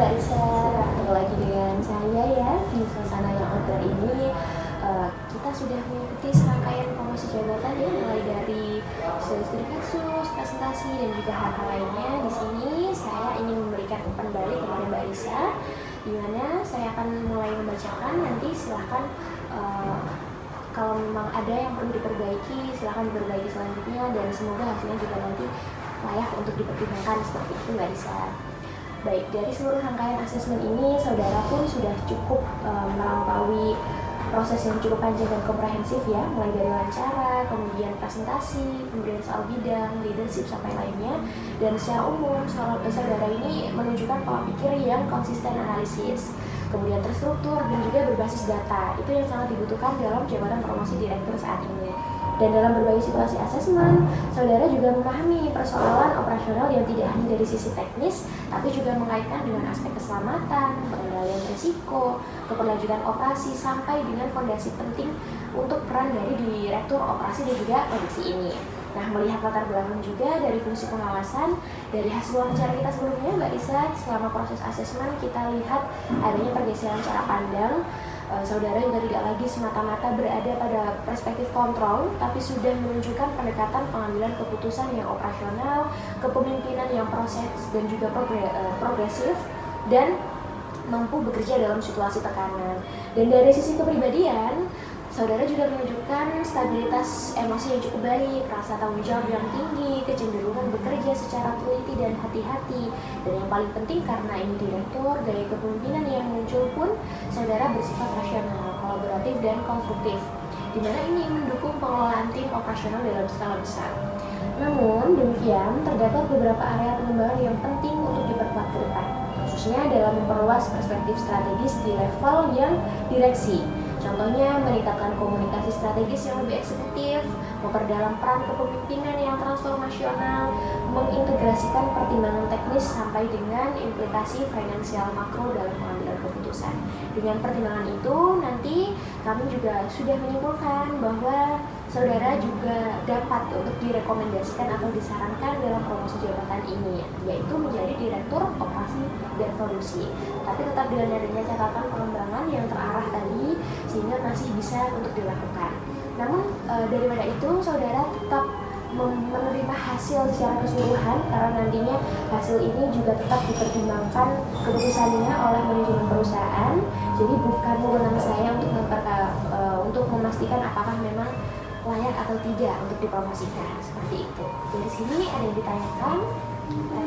Mbak Risa, ketemu lagi dengan saya ya di suasana yang outdoor ini. Kita sudah mengikuti serangkaian promosi jabatan ya, mulai dari studi kasus, presentasi, dan juga hal-hal lainnya. Di sini saya ingin memberikan umpan balik kepada Mbak Risa, di mana saya akan mulai membacakan. Nanti silahkan kalau memang ada yang perlu diperbaiki, silahkan diperbaiki selanjutnya, dan semoga hasilnya juga nanti layak untuk dipertimbangkan seperti itu Mbak Risa. Baik, dari seluruh rangkaian asesmen ini, saudara pun sudah cukup melampaui proses yang cukup panjang dan komprehensif ya, mulai dari wawancara, kemudian presentasi, kemudian soal bidang, leadership, sampai lainnya. Dan secara umum, saudara ini menunjukkan pola pikir yang konsisten analisis, kemudian terstruktur, dan juga berbasis data. Itu yang sangat dibutuhkan dalam jabatan promosi direktur saat ini. Dan dalam berbagai situasi asesmen, saudara juga memahami persoalan operasional yang tidak hanya dari sisi teknis, tapi juga mengaitkan dengan aspek keselamatan, pengendalian risiko, keberlanjutan operasi, sampai dengan fondasi penting untuk peran dari direktur operasi dan juga produksi ini. Nah, melihat latar belakang juga dari fungsi pengawasan, dari hasil wawancara kita sebelumnya, Mbak Risa, selama proses asesmen kita lihat adanya pergeseran cara pandang. Saudara juga tidak lagi semata-mata berada pada perspektif kontrol, tapi sudah menunjukkan pendekatan pengambilan keputusan yang operasional, kepemimpinan yang proses dan juga progresif, dan mampu bekerja dalam situasi tekanan. Dan dari sisi kepribadian, saudara juga menunjukkan stabilitas emosi yang cukup baik, rasa tanggung jawab yang tinggi, kecenderungan bekerja secara teliti dan hati-hati. Dan yang paling penting, karena ini direktur, gaya kepemimpinan yang muncul pun saudara bersifat rasional, kolaboratif, dan konstruktif, di mana ini mendukung pengelolaan tim operasional dalam skala besar. Namun demikian, terdapat beberapa area pengembangan yang penting untuk diperkuat ke depan, khususnya dalam memperluas perspektif strategis di level yang direksi. Contohnya, meningkatkan komunikasi strategis yang lebih eksekutif, memperdalam peran kepemimpinan yang transformasional, mengintegrasikan pertimbangan teknis sampai dengan implikasi finansial makro dalam pengambilan keputusan. Dengan pertimbangan itu, nanti kami juga sudah menyimpulkan bahwa saudara juga dapat untuk direkomendasikan atau disarankan dalam promosi jabatan ini, yaitu menjadi direktur operasi dan produksi. Tapi tetap dengan adanya catatan pengembangan yang terarah tadi, sehingga masih bisa untuk dilakukan. Namun daripada itu, saudara tetap menerima hasil secara keseluruhan, karena nantinya hasil ini juga tetap dipertimbangkan keputusannya oleh manajemen perusahaan. Jadi bukan wewenang saya untuk memastikan apakah memang layak atau tidak untuk dipromosikan, seperti itu. Dari sini ada yang ditanyakan?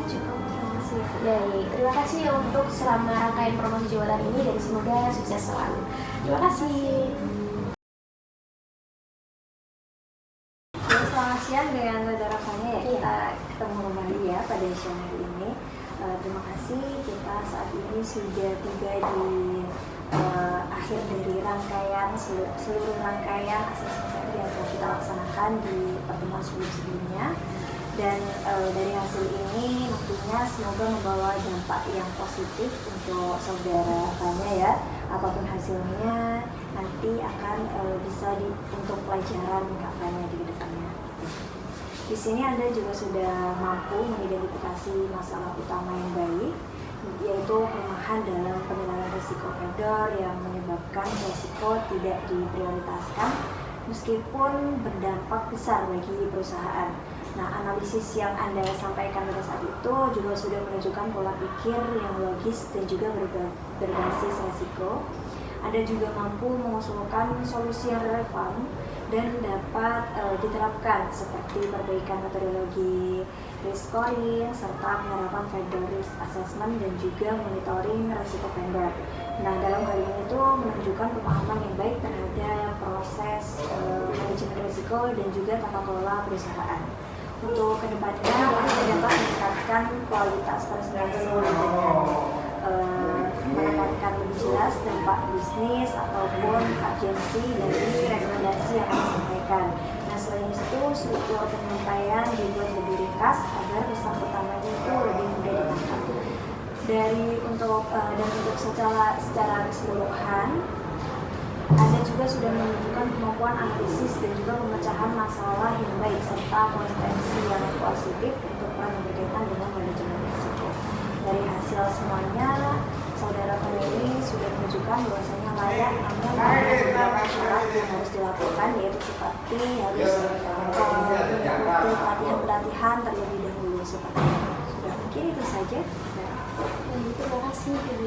Cukup, terima kasih. Baik, terima kasih untuk selama rangkaian promosi jabatan ini, dan semoga sukses selalu. Terima kasih. Selamat siang dengan saudara Fanya ya. Kita ketemu kembali ya pada siang hari ini. Terima kasih, kita saat ini sudah tiba di akhir dari rangkaian seluruh rangkaian asesmen yang telah kita laksanakan di pertemuan sebelumnya. Dan dari hasil ini nantinya semoga membawa dampak yang positif untuk saudara Fanya ya. Apapun hasilnya nanti akan bisa untuk pelajaran Kak Fanya di depannya. Di sini Anda juga sudah mampu mengidentifikasi masalah utama yang baik, yaitu kelemahan dalam penilaian risiko vendor yang menyebabkan risiko tidak diprioritaskan meskipun berdampak besar bagi perusahaan. Nah, analisis yang Anda sampaikan pada saat itu juga sudah menunjukkan pola pikir yang logis dan juga berbasis risiko. Anda juga mampu mengusulkan solusi yang relevan dan dapat diterapkan, seperti perbaikan metodologi risk scoring serta penerapan vendor risk assessment dan juga monitoring risiko vendor. Nah, dalam hal ini itu menunjukkan pemahaman yang baik terhadap proses manajemen risiko dan juga tata kelola perusahaan. Untuk kedepannya, kita dapat meningkatkan kualitas presentasi dengan menekankan lebih jelas dampak bisnis ataupun agensi dari rekomendasi yang disampaikan. Nah, selain itu, struktur penyampaian dibuat lebih ringkas agar pesan utamanya itu lebih mudah ditangkap. Untuk secara keseluruhan, Anda juga sudah menunjukkan kemampuan analisis dan juga pemecahan masalah yang baik serta konsistensi yang positif untuk peran yang berkaitan dengan manajemen risiko. Dan dari hasil semuanya, saudara Fani sudah menunjukkan bahwasanya layak, namun ada beberapa syarat yang harus dilakukan, yaitu seperti harus mengikuti pelatihan-pelatihan terlebih dahulu seperti itu. Sudah, mungkin itu saja. Terima kasih Ibu.